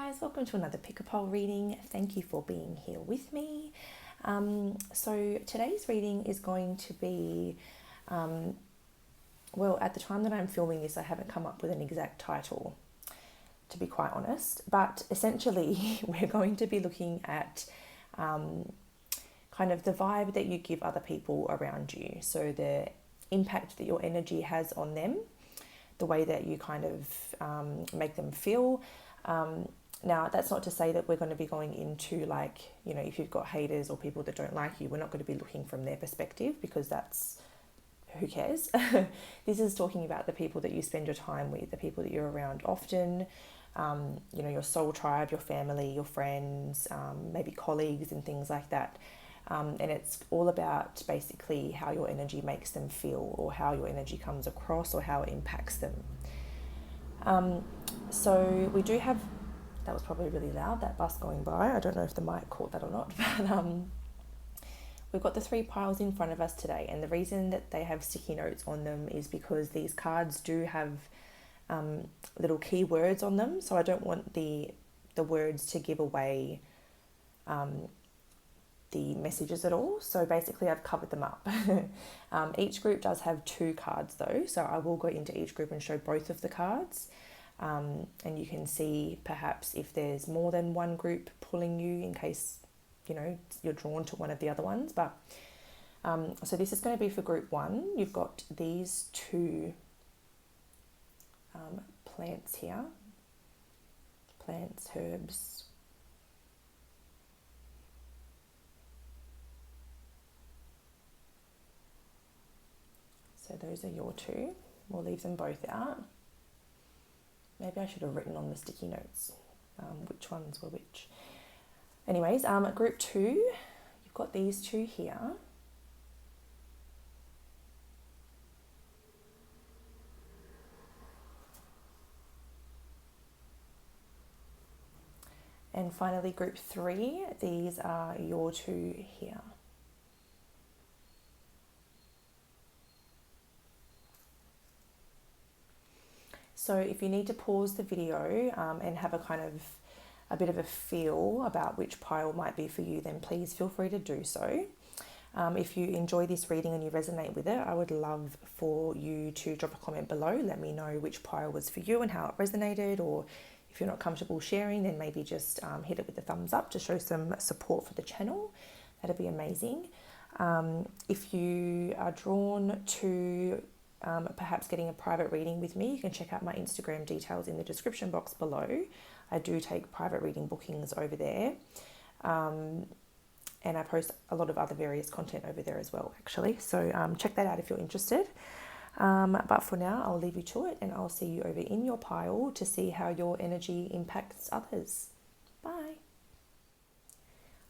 guys, welcome to another pick-a-pole reading. Thank you for being here with me. So today's reading is going to be, well, at the time that I'm filming this, I haven't come up with an exact title, to be quite honest, but essentially we're going to be looking at kind of the vibe that you give other people around you. So the impact that your energy has on them, the way that you kind of make them feel. Now, that's not to say that we're going to be going into like, you know, if you've got haters or people that don't like you, we're not going to be looking from their perspective because that's, who cares? This is talking about the people that you spend your time with, the people that you're around often, you know, your soul tribe, your family, your friends, maybe colleagues and things like that. And it's all about basically how your energy makes them feel or how your energy comes across or how it impacts them. So we do have, that was probably really loud, that bus going by. I don't know if the mic caught that or not, but we've got the 3 piles in front of us today. And the reason that they have sticky notes on them is because these cards do have little keywords on them. So I don't want the words to give away the messages at all. So basically I've covered them up. Each group does have 2 cards though. So I will go into each group and show both of the cards. And you can see perhaps if there's more than one group pulling you in case, you know, you're drawn to one of the other ones. But so this is going to be for group 1. You've got these 2 plants here, plants, herbs. So those are your 2. We'll leave them both out. Maybe I should have written on the sticky notes which ones were which. Anyways, group 2, you've got these 2 here. And finally, group 3, these are your 2 here. So if you need to pause the video and have a bit of a feel about which pile might be for you, then please feel free to do so. If you enjoy this reading and you resonate with it, I would love for you to drop a comment below. Let me know which pile was for you and how it resonated, or if you're not comfortable sharing, then maybe just hit it with a thumbs up to show some support for the channel. That'd be amazing. If you are drawn to perhaps getting a private reading with me, you can check out my Instagram details in the description box below. I do take private reading bookings over there. And I post a lot of other various content over there as well, actually. So check that out if you're interested. But for now, I'll leave you to it and I'll see you over in your pile to see how your energy impacts others. Bye.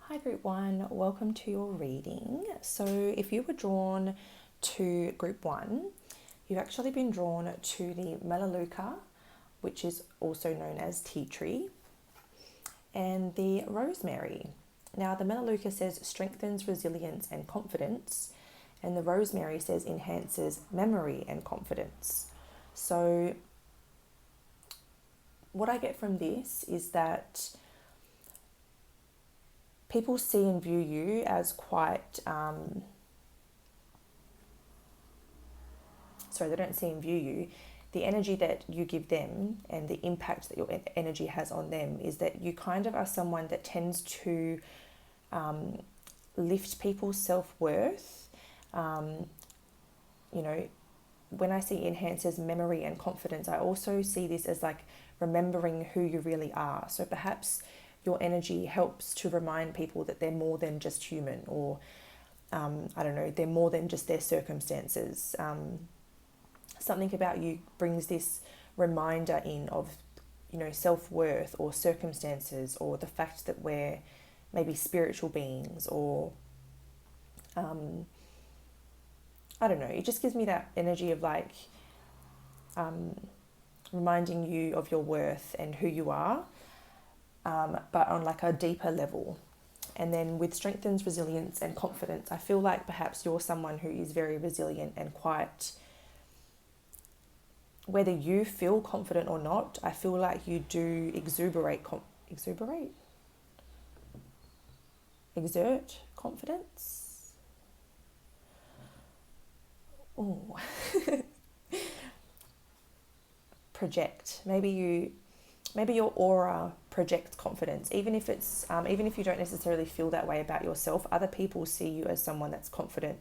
Hi group 1, welcome to your reading. So if you were drawn to group 1, you've actually been drawn to the Melaleuca, which is also known as tea tree, and the rosemary. Now the Melaleuca says strengthens resilience and confidence, and the rosemary says enhances memory and confidence. So what I get from this is that people see and view you as quite, they don't see and view you. The energy that you give them and the impact that your energy has on them is that you kind of are someone that tends to lift people's self-worth. You know, when I see enhances memory and confidence, I also see this as like remembering who you really are. So perhaps your energy helps to remind people that they're more than just human, or I don't know, they're more than just their circumstances. Something about you brings this reminder in of, you know, self-worth or circumstances, or the fact that we're maybe spiritual beings, or I don't know, it just gives me that energy of like reminding you of your worth and who you are, but on like a deeper level. And then with strengthens resilience and confidence, I feel like perhaps you're someone who is very resilient and quite, whether you feel confident or not, I feel like you do exuberate exuberate, exert confidence. Ooh. Project. Maybe your aura projects confidence, even if you don't necessarily feel that way about yourself. Other people see you as someone that's confident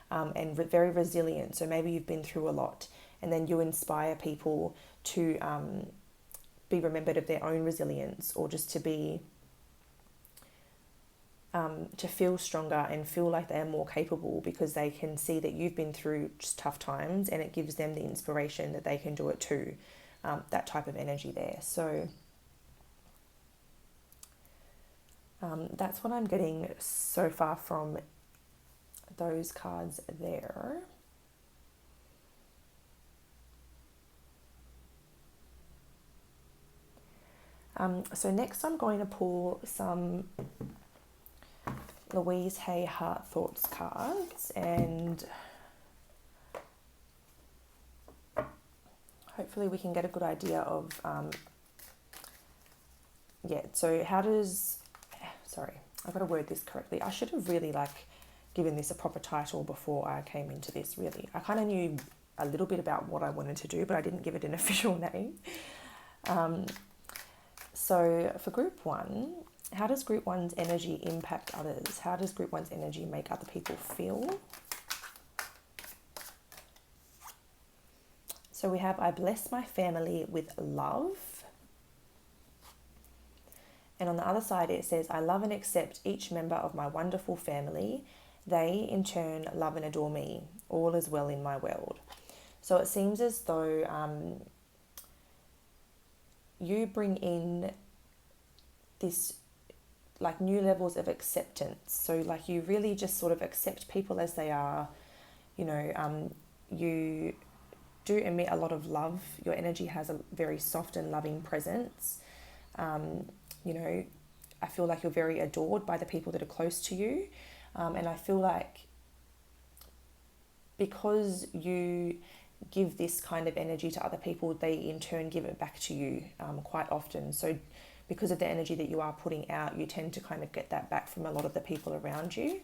and very resilient. So maybe you've been through a lot, and then you inspire people to be remembered of their own resilience, or just to be to feel stronger and feel like they are more capable, because they can see that you've been through just tough times, and it gives them the inspiration that they can do it too. That type of energy there. So that's what I'm getting so far from those cards there. So next I'm going to pull some Louise Hay Heart Thoughts cards, and hopefully we can get a good idea of, so how does, sorry, I've got to word this correctly. I should have really given this a proper title before I came into this, really. I kind of knew a little bit about what I wanted to do, but I didn't give it an official name. So for group 1, how does group 1's energy impact others? How does group 1's energy make other people feel? So we have, I bless my family with love. And on the other side it says, I love and accept each member of my wonderful family. They in turn love and adore me. All is well in my world. So it seems as though you bring in this new levels of acceptance. So you really just sort of accept people as they are. You do emit a lot of love. Your energy has a very soft and loving presence. I feel like you're very adored by the people that are close to you. And I feel like because you give this kind of energy to other people, they in turn give it back to you quite often. So because of the energy that you are putting out, you tend to kind of get that back from a lot of the people around you.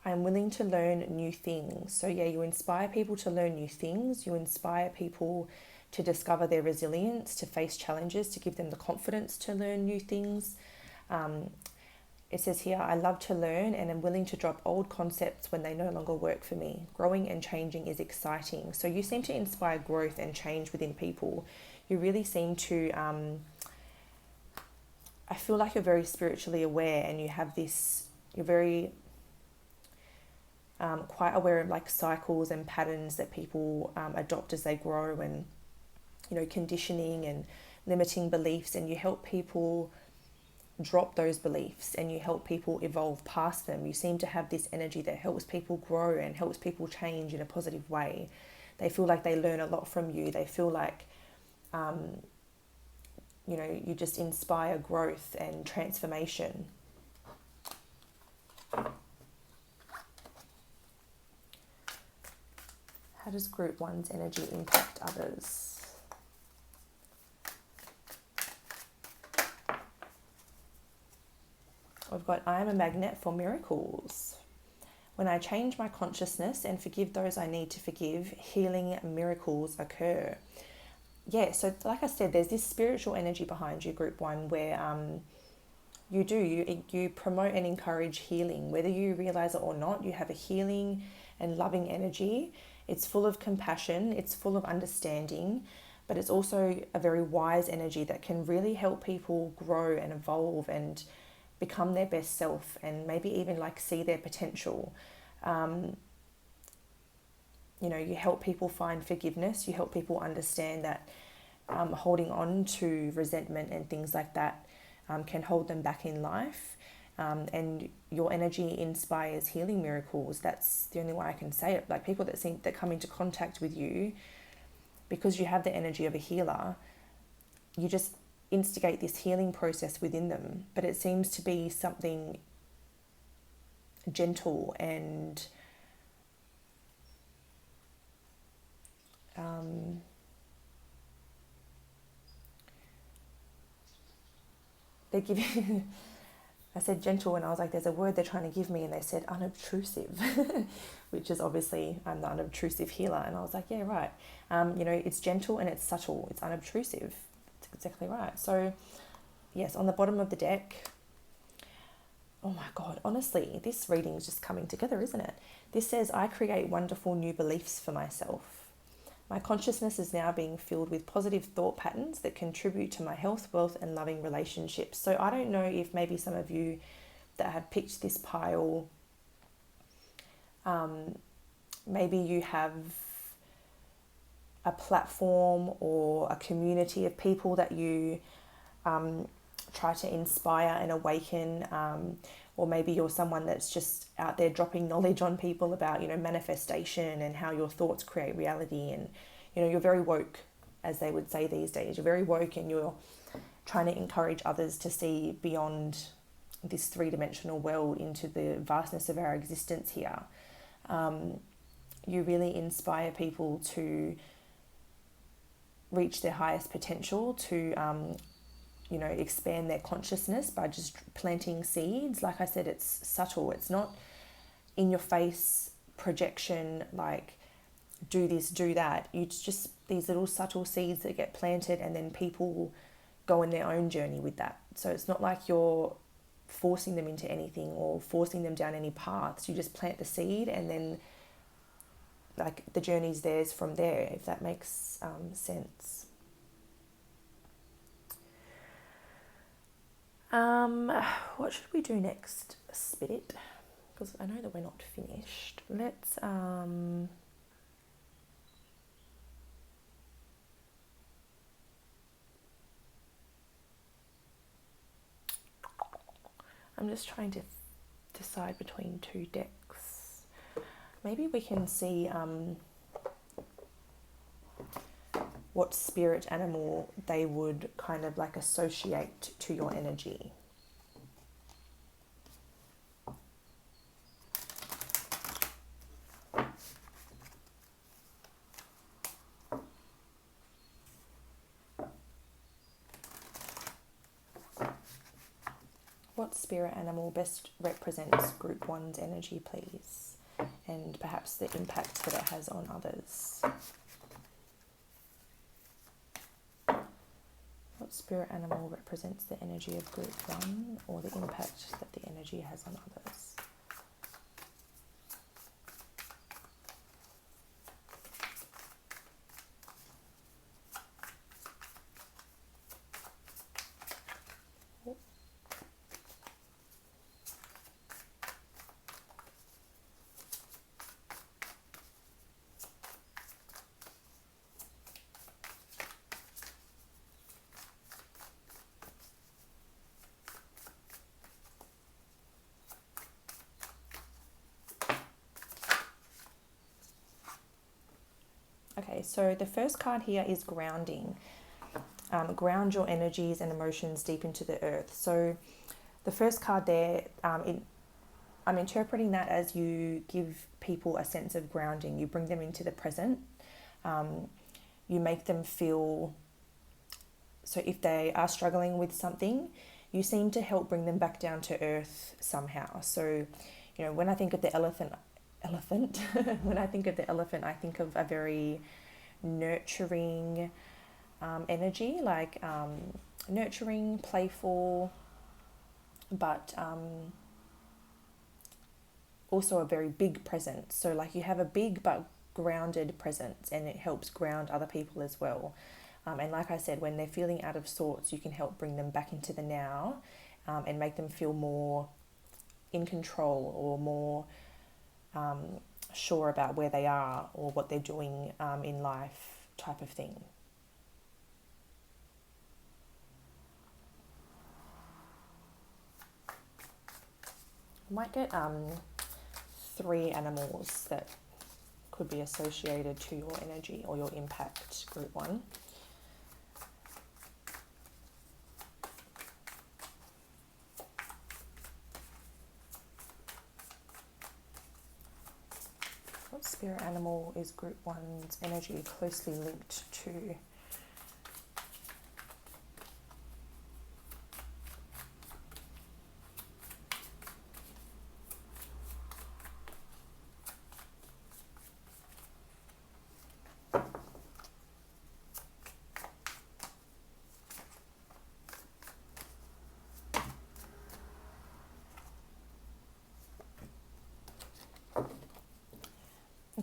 I'm willing to learn new things. So you inspire people to learn new things. You inspire people to discover their resilience, to face challenges, to give them the confidence to learn new things. It says here, I love to learn and am willing to drop old concepts when they no longer work for me. Growing and changing is exciting. So you seem to inspire growth and change within people. You really seem to, I feel like you're very spiritually aware, and you have this, you're very quite aware of cycles and patterns that people adopt as they grow, and conditioning and limiting beliefs, and you help people drop those beliefs and you help people evolve past them. You seem to have this energy that helps people grow and helps people change in a positive way. They feel like they learn a lot from you. They feel like you just inspire growth and transformation. How does group 1's energy impact others? We've got, I am a magnet for miracles. When I change my consciousness and forgive those I need to forgive, healing miracles occur. So like I said, there's this spiritual energy behind you, group 1, where you promote and encourage healing. Whether you realize it or not, you have a healing and loving energy. It's full of compassion, it's full of understanding, but it's also a very wise energy that can really help people grow and evolve and become their best self, and maybe even see their potential. You help people find forgiveness. You help people understand that holding on to resentment and things like that can hold them back in life. And your energy inspires healing miracles. That's the only way I can say it. People that come into contact with you, because you have the energy of a healer, you just instigate this healing process within them. But it seems to be something gentle and they give you, I said gentle and I was like, there's a word they're trying to give me, and they said unobtrusive, which is obviously I'm the unobtrusive healer. And I was like, yeah, right. You know, it's gentle and it's subtle. It's unobtrusive. It's exactly right. So yes, on the bottom of the deck, oh my God, honestly, this reading is just coming together, isn't it? This says, I create wonderful new beliefs for myself. My consciousness is now being filled with positive thought patterns that contribute to my health, wealth, and loving relationships. So I don't know if maybe some of you that have picked this pile, maybe you have a platform or a community of people that you try to inspire and awaken, or maybe you're someone that's just out there dropping knowledge on people about, you know, manifestation and how your thoughts create reality. And, you know, you're very woke, as they would say these days. You're very woke and you're trying to encourage others to see beyond this three-dimensional world into the vastness of our existence here. You really inspire people to reach their highest potential, to you know, expand their consciousness by just planting seeds. Like I said, it's subtle. It's not in your face projection, like do this, do that. It's just these little subtle seeds that get planted, and then people go on their own journey with that. So it's not like you're forcing them into anything or forcing them down any paths. You just plant the seed, and then like the journey's theirs from there, if that makes sense. What should we do next, Spirit? Because I know that we're not finished. Let's I'm just trying to decide between two decks. Maybe we can see what spirit animal they would kind of like associate to your energy. What spirit animal best represents Group 1's energy, please? And perhaps the impact that it has on others. What spirit animal represents the energy of Group 1, or the impact that the energy has on others? Okay, so the first card here is grounding. Ground your energies and emotions deep into the earth. So the first card there, I'm interpreting that as you give people a sense of grounding. You bring them into the present. You make them feel, so if they are struggling with something, you seem to help bring them back down to earth somehow. So, you know, when I think of the elephant, when I think of the elephant, I think of a very nurturing energy, like nurturing, playful, but also a very big presence. So like you have a big but grounded presence, and it helps ground other people as well. And like I said, when they're feeling out of sorts, you can help bring them back into the now, and make them feel more in control, or more sure about where they are or what they're doing in life, type of thing. I might get 3 animals that could be associated to your energy or your impact, Group 1. What spirit animal is Group 1's energy closely linked to?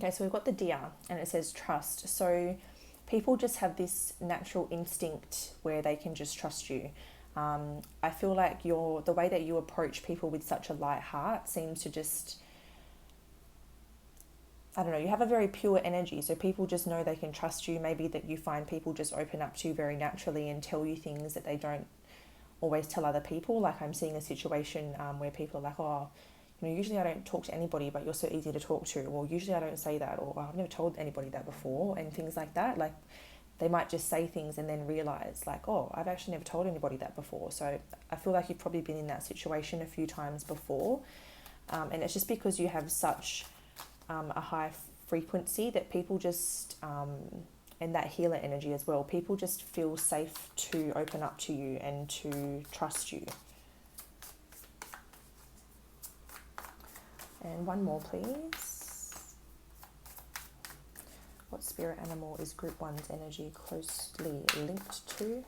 Okay, so we've got the deer and it says trust. So people just have this natural instinct where they can just trust you. I feel like the way that you approach people with such a light heart seems to just, I don't know, you have a very pure energy. So people just know they can trust you. Maybe that you find people just open up to you very naturally and tell you things that they don't always tell other people. Like I'm seeing a situation where people are like, oh, you know, usually I don't talk to anybody, but you're so easy to talk to. Or usually I don't say that, or I've never told anybody that before, and things like that. Like they might just say things and then realize like, oh, I've actually never told anybody that before. So I feel like you've probably been in that situation a few times before. And it's just because you have such a high frequency that people just, and that healer energy as well, people just feel safe to open up to you and to trust you. And one more, please. What spirit animal is group 1's energy closely linked to?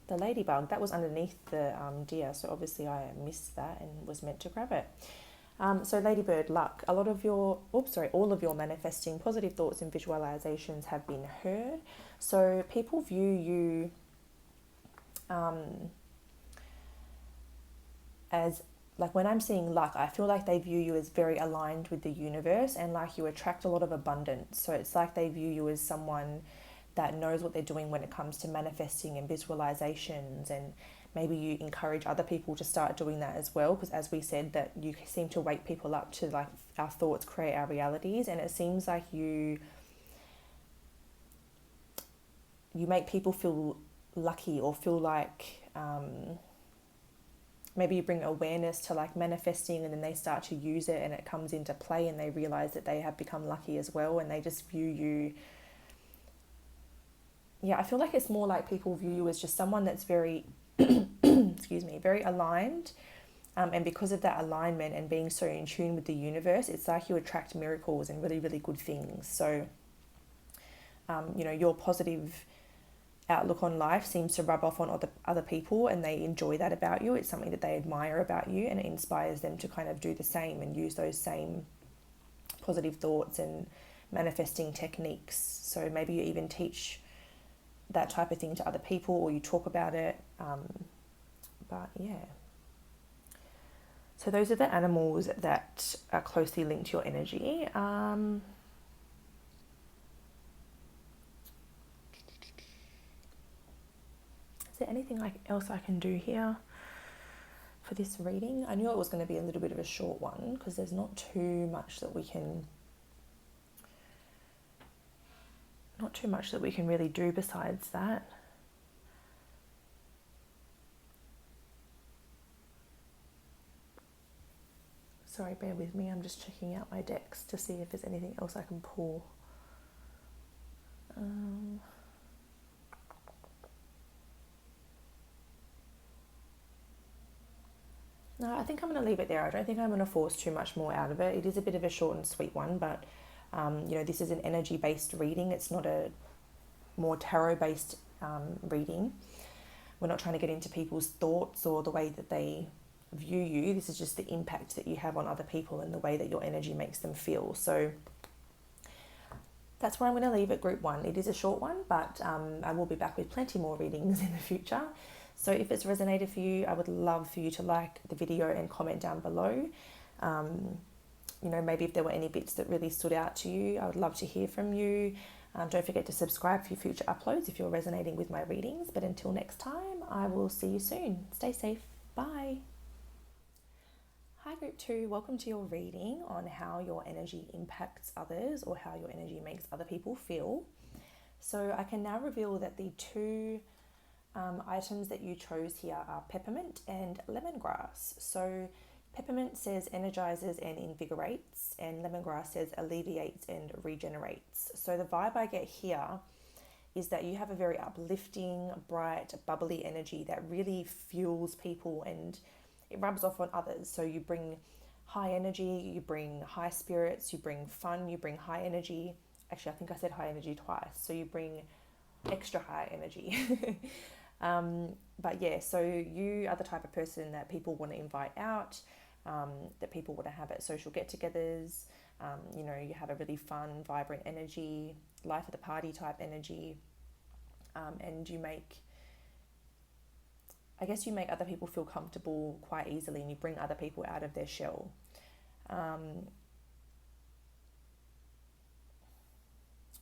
The ladybug. That was underneath the deer, so obviously I missed that and was meant to grab it. So ladybird luck. All of your manifesting positive thoughts and visualizations have been heard. So people view you as, like when I'm seeing luck, I feel like they view you as very aligned with the universe and like you attract a lot of abundance. So it's like they view you as someone that knows what they're doing when it comes to manifesting and visualizations, and maybe you encourage other people to start doing that as well, because as we said, that you seem to wake people up to like our thoughts create our realities, and it seems like you make people feel lucky or feel like maybe you bring awareness to like manifesting, and then they start to use it and it comes into play and they realize that they have become lucky as well, and they just view you. Yeah, I feel like it's more like people view you as just someone that's very, very aligned. And because of that alignment and being so in tune with the universe, it's like you attract miracles and really, really good things. So, your positive outlook on life seems to rub off on other people, and they enjoy that about you. It's something that they admire about you, and it inspires them to kind of do the same and use those same positive thoughts and manifesting techniques. So maybe you even teach that type of thing to other people, or you talk about it. But yeah. So those are the animals that are closely linked to your energy. Is there anything else I can do here for this reading? I knew it was going to be a little bit of a short one because there's not too much that we can really do besides that. Sorry, bear with me. I'm just checking out my decks to see if there's anything else I can pull. No, I think I'm going to leave it there. I don't think I'm going to force too much more out of it. It is a bit of a short and sweet one, but this is an energy-based reading. It's not a more tarot-based reading. We're not trying to get into people's thoughts or the way that they view you. This is just the impact that you have on other people and the way that your energy makes them feel. So that's where I'm going to leave it, group 1. It is a short one, but I will be back with plenty more readings in the future. So if it's resonated for you, I would love for you to like the video and comment down below. Maybe if there were any bits that really stood out to you, I would love to hear from you. Don't forget to subscribe for future uploads if you're resonating with my readings. But until next time, I will see you soon. Stay safe. Bye. Hi group 2, welcome to your reading on how your energy impacts others, or how your energy makes other people feel. So I can now reveal that the two items that you chose here are peppermint and lemongrass. So peppermint says energizes and invigorates, and lemongrass says alleviates and regenerates. So the vibe I get here is that you have a very uplifting, bright, bubbly energy that really fuels people and it rubs off on others. So you bring high energy, you bring high spirits, you bring fun, you bring high energy. Actually, I think I said high energy twice. So you bring extra high energy. But yeah, so you are the type of person that people want to invite out. that people want to have at social get-togethers. You have a really fun, vibrant energy, life of the party type energy, and you make other people feel comfortable quite easily, and you bring other people out of their shell.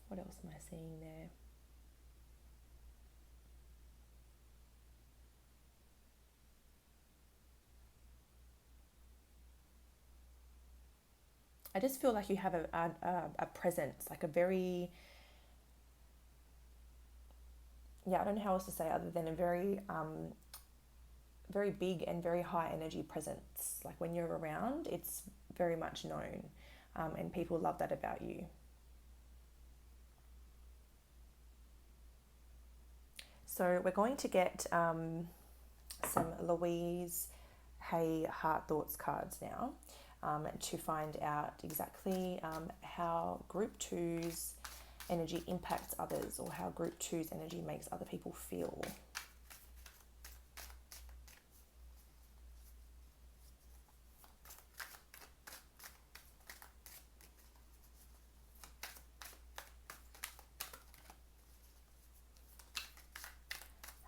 What else am I seeing there? I just feel like you have a presence, like a very, I don't know how else to say other than a very, very big and very high energy presence. Like when you're around, it's very much known, and people love that about you. So we're going to get some Louise Hay Heart Thoughts cards now, to find out exactly how Group 2's energy impacts others, or how Group 2's energy makes other people feel.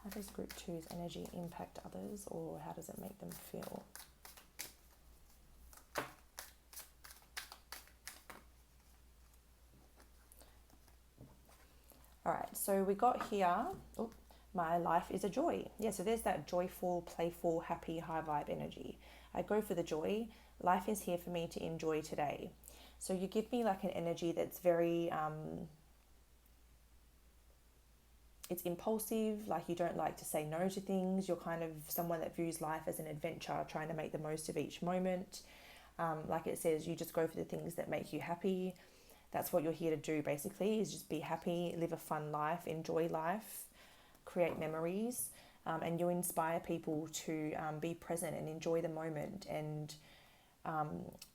How does Group 2's energy impact others, or how does it make them feel? All right, so we got here, my life is a joy. Yeah, so there's that joyful, playful, happy, high vibe energy. I go for the joy. Life is here for me to enjoy today. So you give me like an energy that's very, it's impulsive, like you don't like to say no to things. You're kind of someone that views life as an adventure, trying to make the most of each moment. Like it says, you just go for the things that make you happy. That's what you're here to do, basically, is just be happy, live a fun life, enjoy life, create memories, and you inspire people to be present and enjoy the moment, and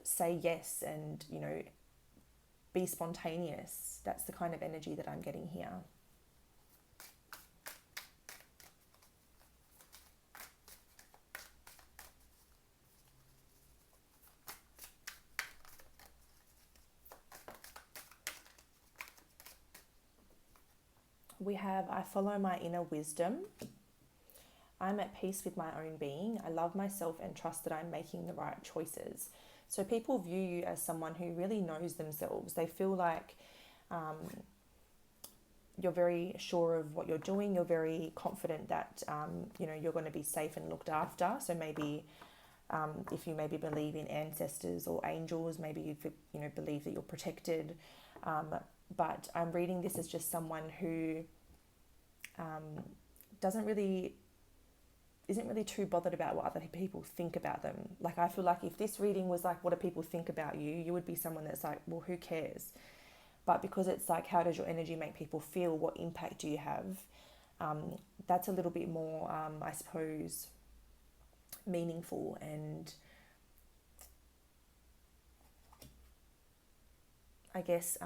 say yes, and be spontaneous. That's the kind of energy that I'm getting here. We have, I follow my inner wisdom. I'm at peace with my own being. I love myself and trust that I'm making the right choices. So people view you as someone who really knows themselves. They feel like you're very sure of what you're doing. You're very confident that you're going to be safe and looked after. So maybe if you maybe believe in ancestors or angels, maybe you believe that you're protected. But I'm reading this as just someone who isn't really too bothered about what other people think about them. Like, I feel like if this reading was like, what do people think about you, you would be someone that's like, well, who cares? But because it's like, how does your energy make people feel? What impact do you have? That's a little bit more, I suppose, meaningful, and I guess,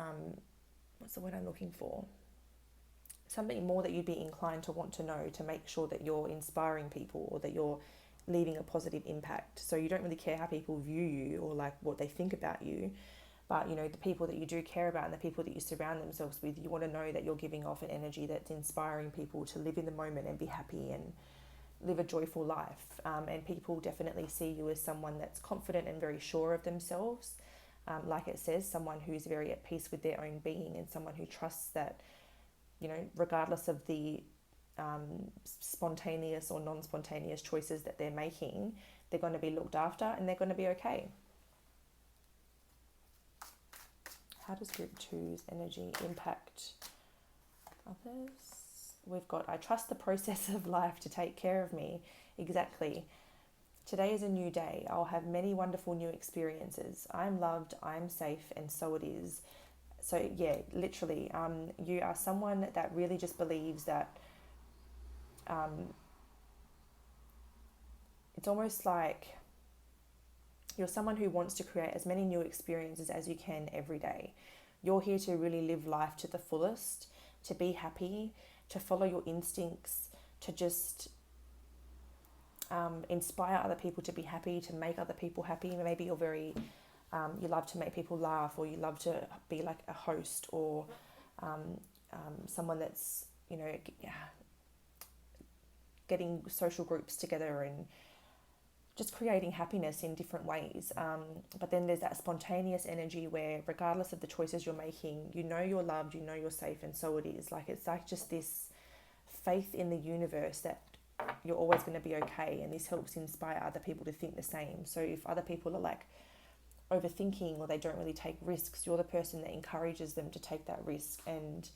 what's the word I'm looking for? Something more that you'd be inclined to want to know, to make sure that you're inspiring people, or that you're leaving a positive impact. So you don't really care how people view you, or like what they think about you. But the people that you do care about, and the people that you surround themselves with, you want to know that you're giving off an energy that's inspiring people to live in the moment and be happy and live a joyful life. And people definitely see you as someone that's confident and very sure of themselves. Like it says, someone who's very at peace with their own being, and someone who trusts that, regardless of the spontaneous or non-spontaneous choices that they're making, they're going to be looked after and they're going to be okay. How does Group 2's energy impact others? We've got, I trust the process of life to take care of me. Exactly. Today is a new day. I'll have many wonderful new experiences. I'm loved, I'm safe, and so it is. So yeah, literally, you are someone that really just believes that it's almost like you're someone who wants to create as many new experiences as you can every day. You're here to really live life to the fullest, to be happy, to follow your instincts, to just inspire other people to be happy, to make other people happy. Maybe you're very, you love to make people laugh, or you love to be like a host, or someone that's, you know, getting social groups together and just creating happiness in different ways. But then there's that spontaneous energy where regardless of the choices you're making, you know you're loved, you know you're safe, and so it is. Like, it's like just this faith in the universe that you're always going to be okay, and this helps inspire other people to think the same. So if other people are like overthinking, or they don't really take risks, you're the person that encourages them to take that risk and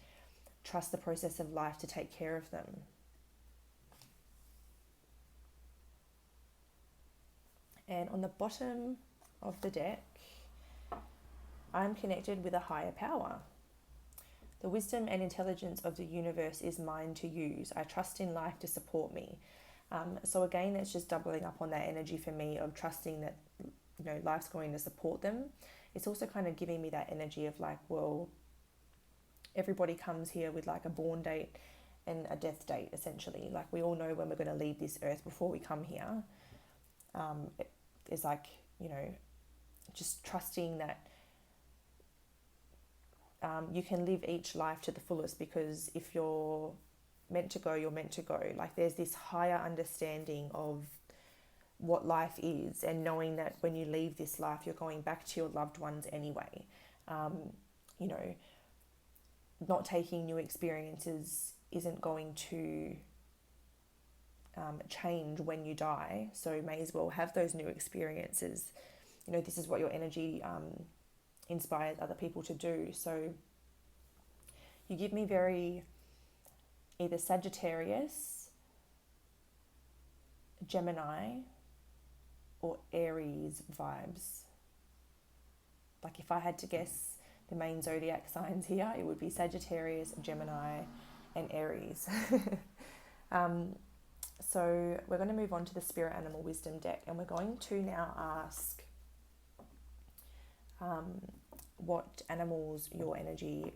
trust the process of life to take care of them. And on the bottom of the deck, I'm connected with a higher power. The wisdom and intelligence of the universe is mine to use. I trust in life to support me. So again, it's just doubling up on that energy for me of trusting that, you know, life's going to support them. It's also kind of giving me that energy of like, well, everybody comes here with like a born date and a death date, essentially. Like, we all know when we're going to leave this earth before we come here. It's like, you know, just trusting that you can live each life to the fullest, because if you're meant to go, you're meant to go. Like, there's this higher understanding of what life is, and knowing that when you leave this life, you're going back to your loved ones anyway. You know, not taking new experiences isn't going to change when you die, so may as well have those new experiences. You know, this is what your energy inspires other people to do. So you give me very either Sagittarius, Gemini, or Aries vibes. Like, if I had to guess the main zodiac signs here, it would be Sagittarius, Gemini, and Aries. So we're going to move on to the Spirit Animal Wisdom deck, and we're going to now ask what animals your energy,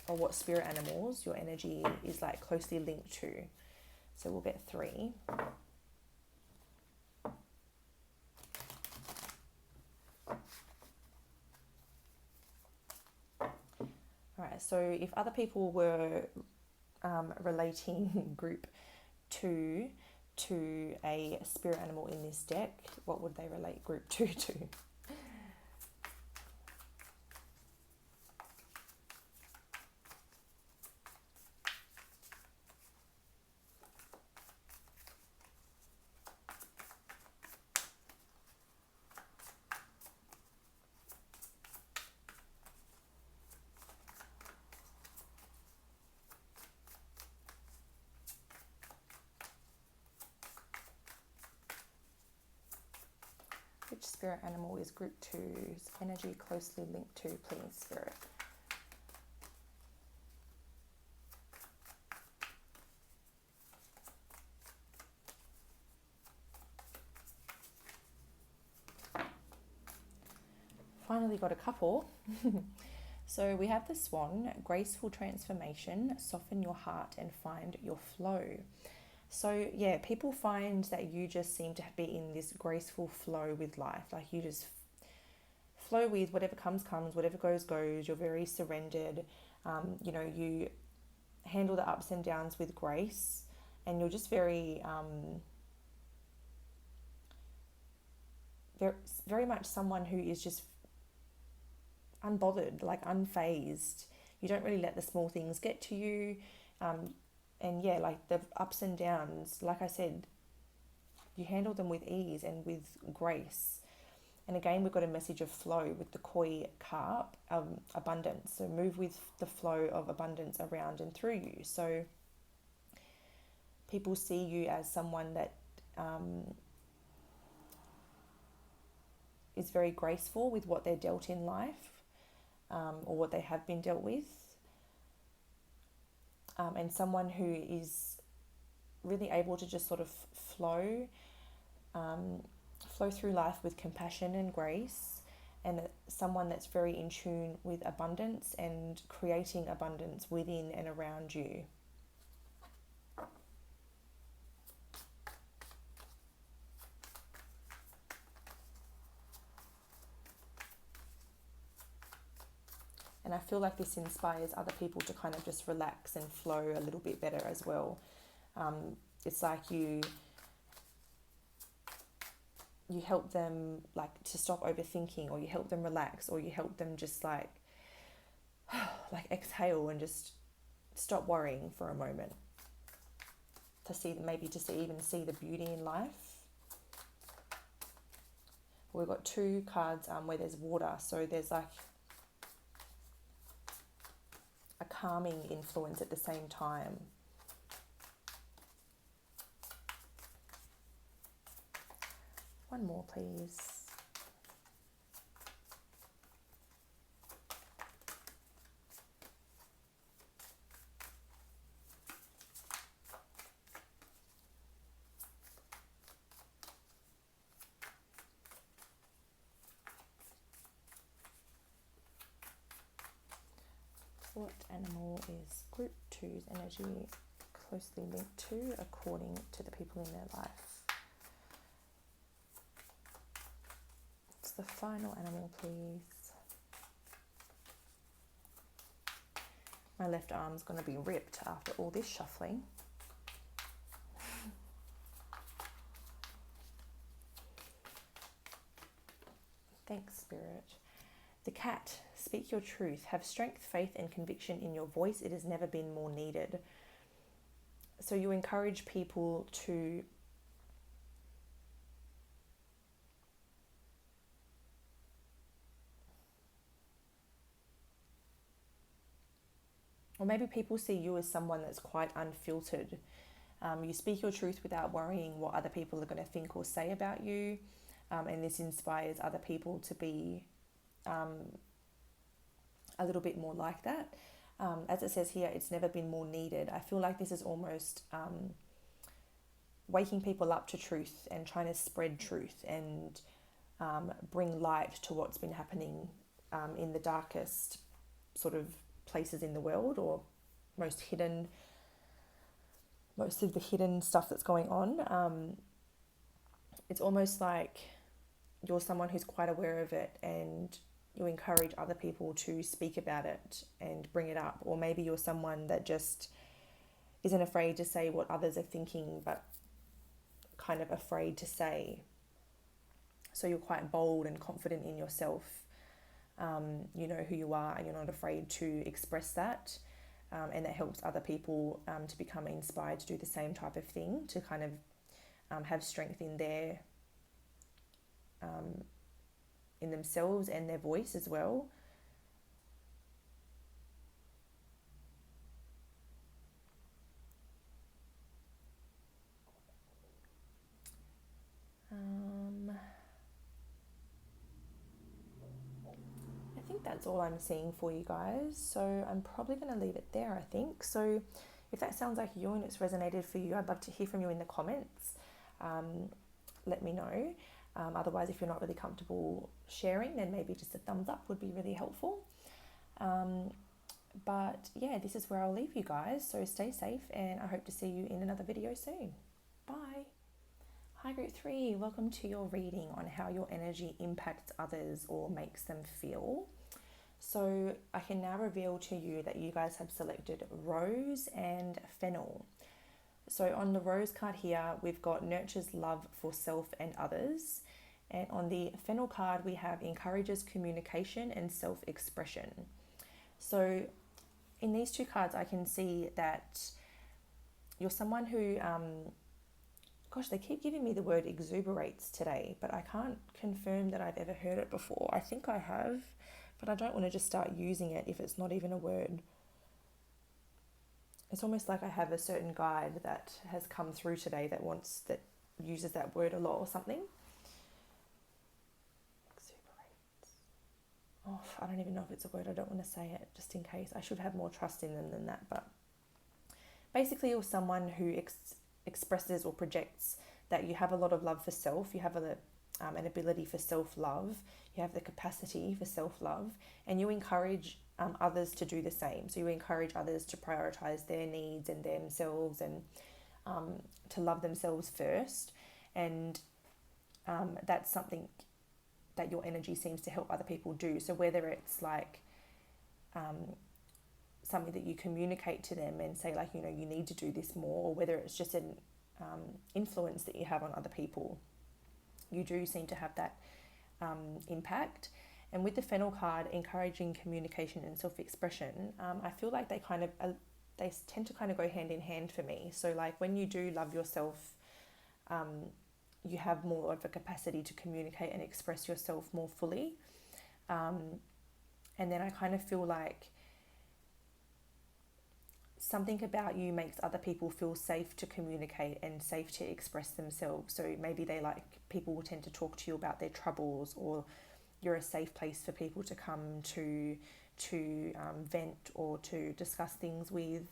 or what spirit animals your energy is like closely linked to. So we'll get 3. Alright, so if other people were relating group 2 to a spirit animal in this deck, what would they relate group 2 to? Which spirit animal is group 2's energy closely linked to, please, Spirit? Finally got a couple. So we have the Swan, graceful transformation, soften your heart and find your flow. So yeah, people find that you just seem to be in this graceful flow with life. Like, you just flow with whatever comes, whatever goes. You're very surrendered. You know, you handle the ups and downs with grace, and you're just very, very much someone who is just unbothered, like unfazed. You don't really let the small things get to you. And yeah, like the ups and downs, like I said, you handle them with ease and with grace. And again, we've got a message of flow with the koi carp, abundance. So move with the flow of abundance around and through you. So people see you as someone that is very graceful with what they're dealt in life, or what they have been dealt with. And someone who is really able to just sort of flow through life with compassion and grace, and someone that's very in tune with abundance and creating abundance within and around you. And I feel like this inspires other people to kind of just relax and flow a little bit better as well. It's like you help them like to stop overthinking, or you help them relax, or you help them just like exhale and just stop worrying for a moment, to see, maybe to see, even see the beauty in life. We've got two cards where there's water, so there's like a calming influence at the same time. One more, please. What animal is group 2's energy closely linked to according to the people in their life? It's the final animal, please. My left arm's going to be ripped after all this shuffling. Thanks, Spirit. The cat, speak your truth. Have strength, faith, and conviction in your voice. It has never been more needed. So you encourage people to or maybe people see you as someone that's quite unfiltered. You speak your truth without worrying what other people are going to think or say about you. And this inspires other people to be a little bit more like that. As it says here, it's never been more needed. I feel like this is almost waking people up to truth and trying to spread truth and bring light to what's been happening in the darkest sort of places in the world, or most of the hidden stuff that's going on. It's almost like you're someone who's quite aware of it, and you encourage other people to speak about it and bring it up. Or maybe you're someone that just isn't afraid to say what others are thinking, but kind of afraid to say. So you're quite bold and confident in yourself. You know who you are, and you're not afraid to express that. And that helps other people to become inspired to do the same type of thing, to kind of have strength in their in themselves and their voice as well. I think that's all I'm seeing for you guys, so I'm probably going to leave it there, I think. So if that sounds like you and it's resonated for you, I'd love to hear from you in the comments. Let me know. Otherwise, if you're not really comfortable sharing, then maybe just a thumbs up would be really helpful. But yeah, this is where I'll leave you guys. So stay safe, and I hope to see you in another video soon. Bye. Hi Group 3, welcome to your reading on how your energy impacts others or makes them feel. So I can now reveal to you that you guys have selected Rose and Fennel. So on the Rose card here, we've got nurtures love for self and others. And on the Fennel card, we have encourages communication and self-expression. So in these two cards, I can see that you're someone who, gosh, they keep giving me the word exuberates today, but I can't confirm that I've ever heard it before. I think I have, but I don't want to just start using it if it's not even a word. It's almost like I have a certain guide that has come through today that uses that word a lot or something. Exuberates. Oh, I don't even know if it's a word. I don't want to say it just in case. I should have more trust in them than that. But basically, you're someone who expresses or projects that you have a lot of love for self. You have an ability for self-love. You have the capacity for self-love, and you encourage others to do the same. So you encourage others to prioritize their needs and themselves, and to love themselves first. And that's something that your energy seems to help other people do. So whether it's like something that you communicate to them and say, like, you know, you need to do this more, or whether it's just an influence that you have on other people, you do seem to have that impact. And with the Fennel card, encouraging communication and self-expression, I feel like they tend to kind of go hand in hand for me. So like when you do love yourself, you have more of a capacity to communicate and express yourself more fully. And then I kind of feel like something about you makes other people feel safe to communicate and safe to express themselves. So maybe people will tend to talk to you about their troubles, or you're a safe place for people to come to vent or to discuss things with,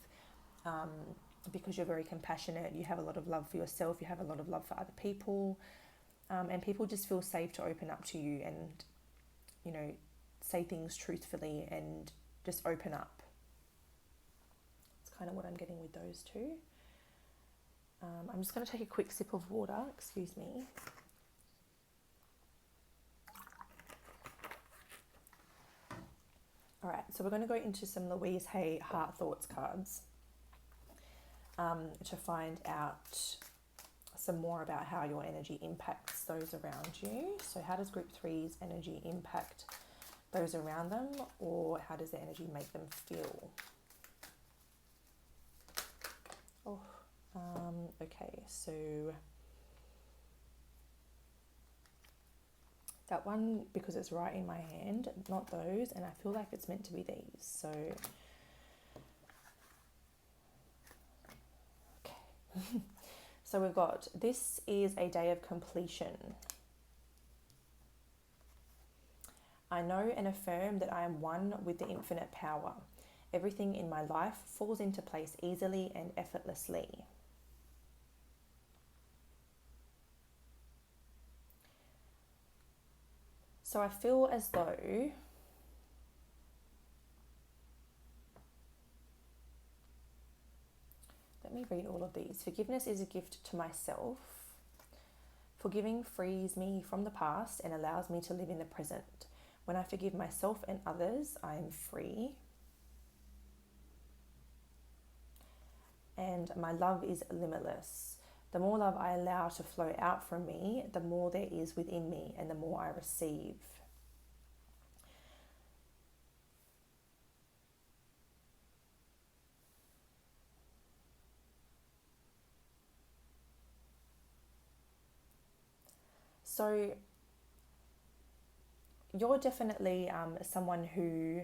because you're very compassionate. You have a lot of love for yourself. You have a lot of love for other people, and people just feel safe to open up to you and, you know, say things truthfully and just open up. It's kind of what I'm getting with those two. I'm just going to take a quick sip of water. Excuse me. All right, so we're going to go into some Louise Hay Heart Thoughts cards to find out some more about how your energy impacts those around you. So how does group 3's energy impact those around them, or how does the energy make them feel? Okay, so that one, because it's right in my hand, not those, and I feel like it's meant to be these. So, okay. So we've got, this is a day of completion. I know and affirm that I am one with the infinite power. Everything in my life falls into place easily and effortlessly. So I feel as though let me read all of these. Forgiveness is a gift to myself. Forgiving frees me from the past and allows me to live in the present. When I forgive myself and others, I am free. And my love is limitless. The more love I allow to flow out from me, the more there is within me and the more I receive. So you're definitely someone who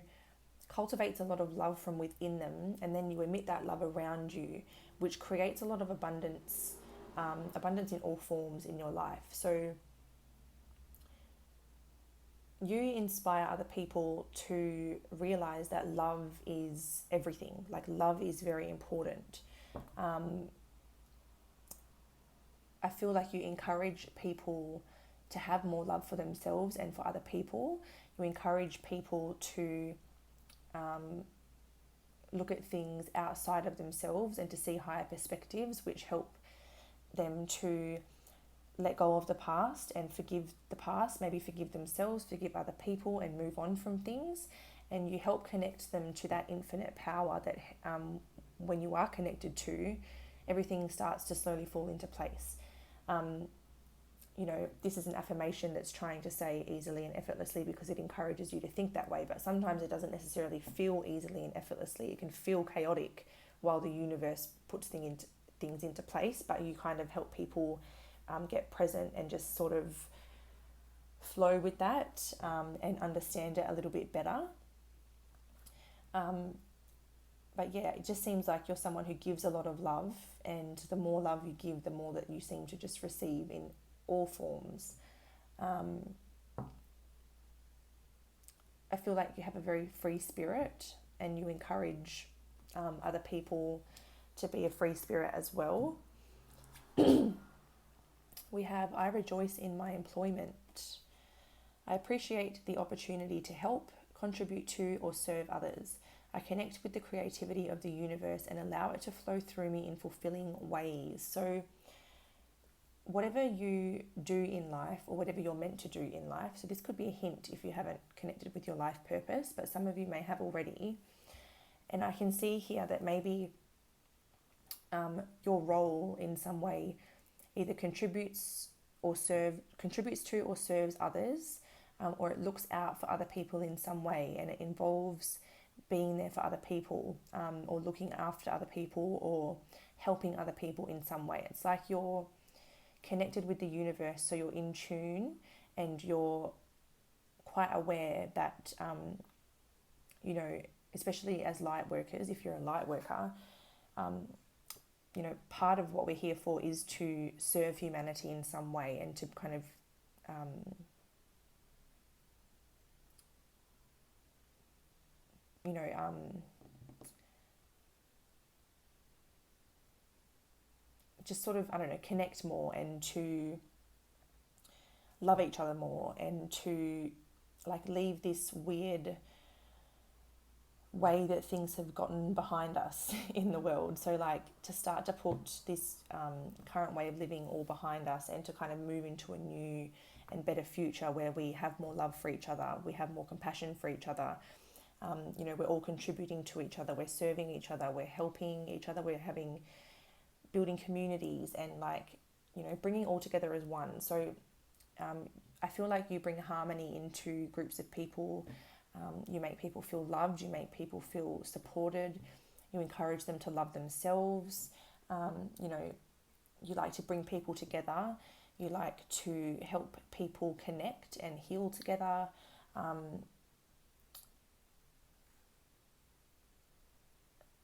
cultivates a lot of love from within them, and then you emit that love around you, which creates a lot of abundance in all forms in your life. So you inspire other people to realize that love is everything. Like, love is very important. I feel like you encourage people to have more love for themselves and for other people. You encourage people to look at things outside of themselves and to see higher perspectives, which help them to let go of the past and forgive the past, maybe forgive themselves, forgive other people, and move on from things. And you help connect them to that infinite power that when you are connected to, everything starts to slowly fall into place. You know, this is an affirmation that's trying to say easily and effortlessly because it encourages you to think that way, but sometimes it doesn't necessarily feel easily and effortlessly. It can feel chaotic while the universe puts things into place, but you kind of help people get present and just sort of flow with that and understand it a little bit better. But yeah, it just seems like you're someone who gives a lot of love, and the more love you give, the more that you seem to just receive in all forms. I feel like you have a very free spirit, and you encourage other people to be a free spirit as well. We have, I rejoice in my employment. I appreciate the opportunity to help, contribute to, or serve others. I connect with the creativity of the universe and allow it to flow through me in fulfilling ways. So whatever you do in life, or whatever you're meant to do in life, so this could be a hint if you haven't connected with your life purpose, but some of you may have already. And I can see here that maybe your role in some way either contributes to or serves others, or it looks out for other people in some way, and it involves being there for other people, or looking after other people, or helping other people in some way. It's like you're connected with the universe, so you're in tune, and you're quite aware that, you know, especially as light workers, if you're a light worker, you know, part of what we're here for is to serve humanity in some way, and to kind of you know, just sort of, I don't know, connect more, and to love each other more, and to like leave this weird way that things have gotten behind us in the world. So like to start to put this current way of living all behind us, and to kind of move into a new and better future where we have more love for each other, we have more compassion for each other. You know, we're all contributing to each other, we're serving each other, we're helping each other, we're building communities, and like, you know, bringing all together as one. So I feel like you bring harmony into groups of people. You make people feel loved, you make people feel supported, you encourage them to love themselves. You know, you like to bring people together, you like to help people connect and heal together.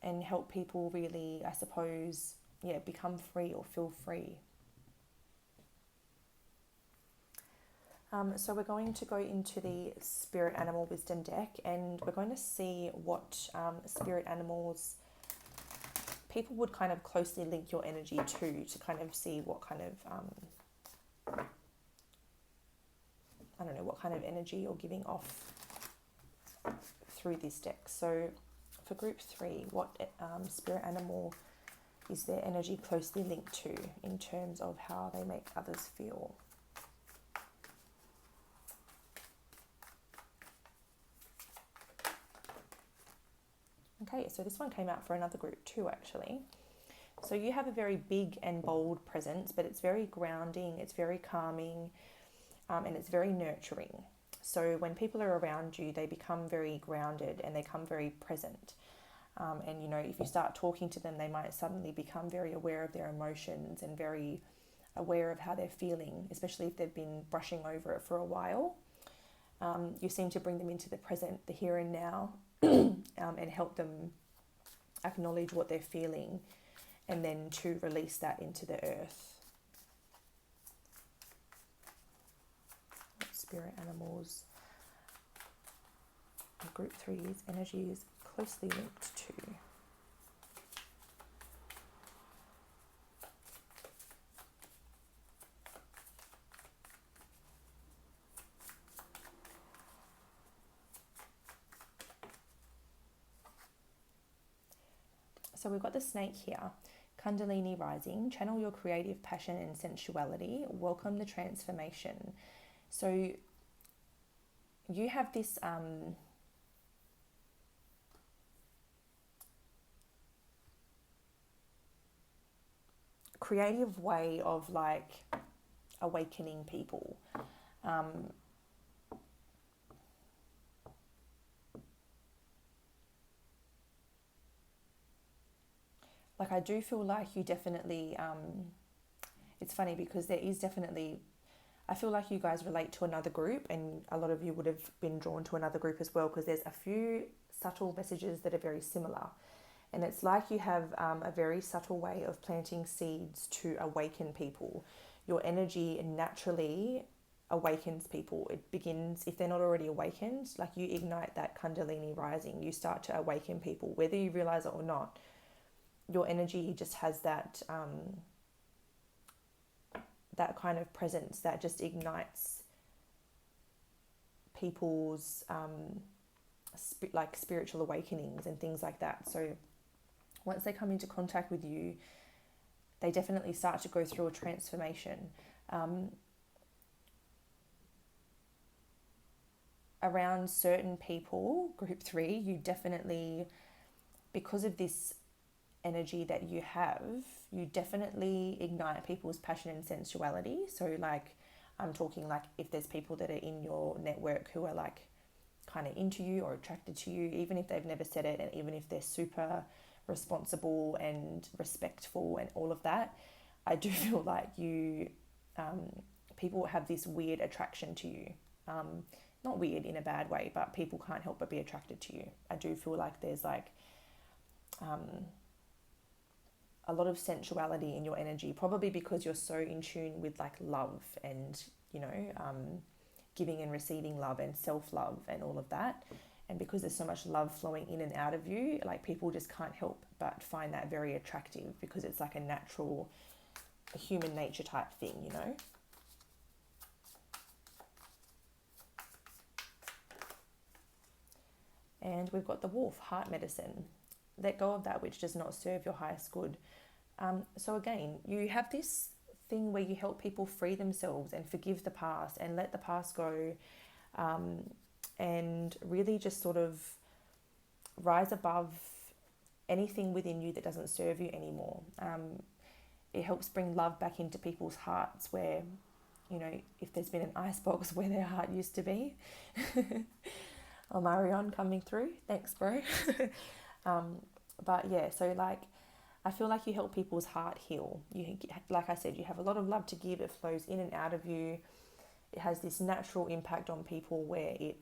And help people really, I suppose, become free or feel free. So we're going to go into the Spirit Animal Wisdom deck, and we're going to see what spirit animals people would kind of closely link your energy to kind of see what kind of, I don't know, what kind of energy you're giving off through this deck. So for group 3, what spirit animal is their energy closely linked to in terms of how they make others feel? Okay, so this one came out for another group too, actually. So you have a very big and bold presence, but it's very grounding, it's very calming, and it's very nurturing. So when people are around you, they become very grounded and they become very present. And, you know, if you start talking to them, they might suddenly become very aware of their emotions and very aware of how they're feeling, especially if they've been brushing over it for a while. You seem to bring them into the present, the here and now, and help them acknowledge what they're feeling, and then to release that into the earth. What spirit animals group 3's energy is closely linked to? So we've got the snake here. Kundalini rising, channel your creative passion and sensuality, welcome the transformation. So you have this creative way of like awakening people. Like I do feel like you definitely, it's funny because there is definitely, I feel like you guys relate to another group, and a lot of you would have been drawn to another group as well, because there's a few subtle messages that are very similar. And it's like you have a very subtle way of planting seeds to awaken people. Your energy naturally awakens people. It begins, if they're not already awakened, like you ignite that Kundalini rising, you start to awaken people, whether you realize it or not. Your energy just has that that kind of presence that just ignites people's like spiritual awakenings and things like that. So once they come into contact with you, they definitely start to go through a transformation. Around certain people, group 3, you definitely, because of this energy that you have, you definitely ignite people's passion and sensuality. So like, I'm talking like if there's people that are in your network who are like kind of into you or attracted to you, even if they've never said it, and even if they're super responsible and respectful and all of that, I do feel like you, people have this weird attraction to you. Not weird in a bad way, but people can't help but be attracted to you. I do feel like there's like a lot of sensuality in your energy, probably because you're so in tune with like love and, you know, giving and receiving love and self-love and all of that. And because there's so much love flowing in and out of you, like people just can't help but find that very attractive, because it's like a natural, a human nature type thing, you know. And we've got the wolf, heart medicine. Let go of that which does not serve your highest good. So again, you have this thing where you help people free themselves and forgive the past and let the past go, and really just sort of rise above anything within you that doesn't serve you anymore. It helps bring love back into people's hearts where, you know, if there's been an icebox where their heart used to be. Oh, Marion coming through. Thanks, bro. But yeah, so like, I feel like you help people's heart heal. You, like I said, you have a lot of love to give. It flows in and out of you. It has this natural impact on people where it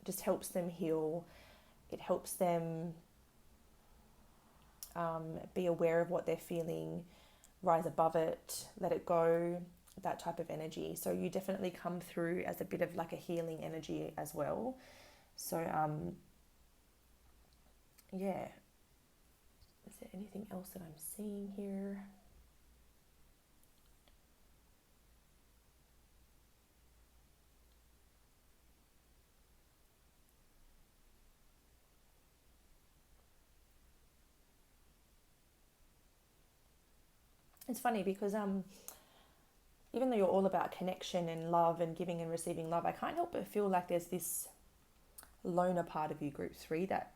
just helps them heal. It helps them be aware of what they're feeling, rise above it, let it go, that type of energy. So you definitely come through as a bit of like a healing energy as well. So yeah. Is there anything else that I'm seeing here? It's funny because even though you're all about connection and love and giving and receiving love, I can't help but feel like there's this loner part of you, group 3, that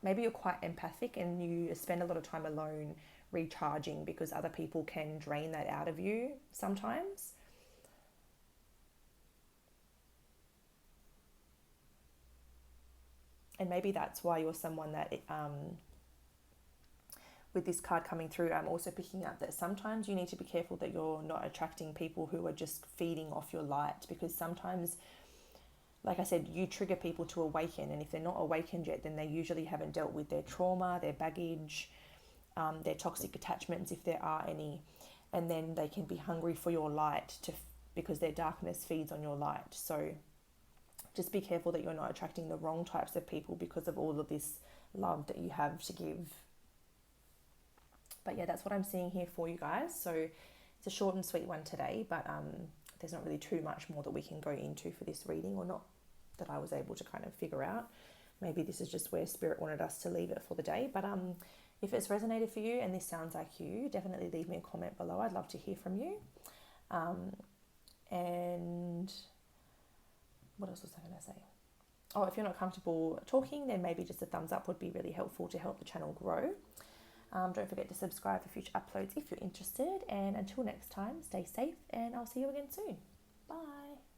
maybe you're quite empathic and you spend a lot of time alone recharging, because other people can drain that out of you sometimes. And maybe that's why you're someone that, with this card coming through, I'm also picking up that sometimes you need to be careful that you're not attracting people who are just feeding off your light, because sometimes, like I said, you trigger people to awaken, and if they're not awakened yet, then they usually haven't dealt with their trauma, their baggage, their toxic attachments, if there are any, and then they can be hungry for your light because their darkness feeds on your light. So just be careful that you're not attracting the wrong types of people because of all of this love that you have to give. But yeah, that's what I'm seeing here for you guys. So it's a short and sweet one today, but there's not really too much more that we can go into for this reading, or not that I was able to kind of figure out. Maybe this is just where Spirit wanted us to leave it for the day. But if it's resonated for you and this sounds like you, definitely leave me a comment below. I'd love to hear from you. And what else was I going to say? Oh, if you're not comfortable talking, then maybe just a thumbs up would be really helpful to help the channel grow. Don't forget to subscribe for future uploads if you're interested. And until next time, stay safe, and I'll see you again soon. Bye.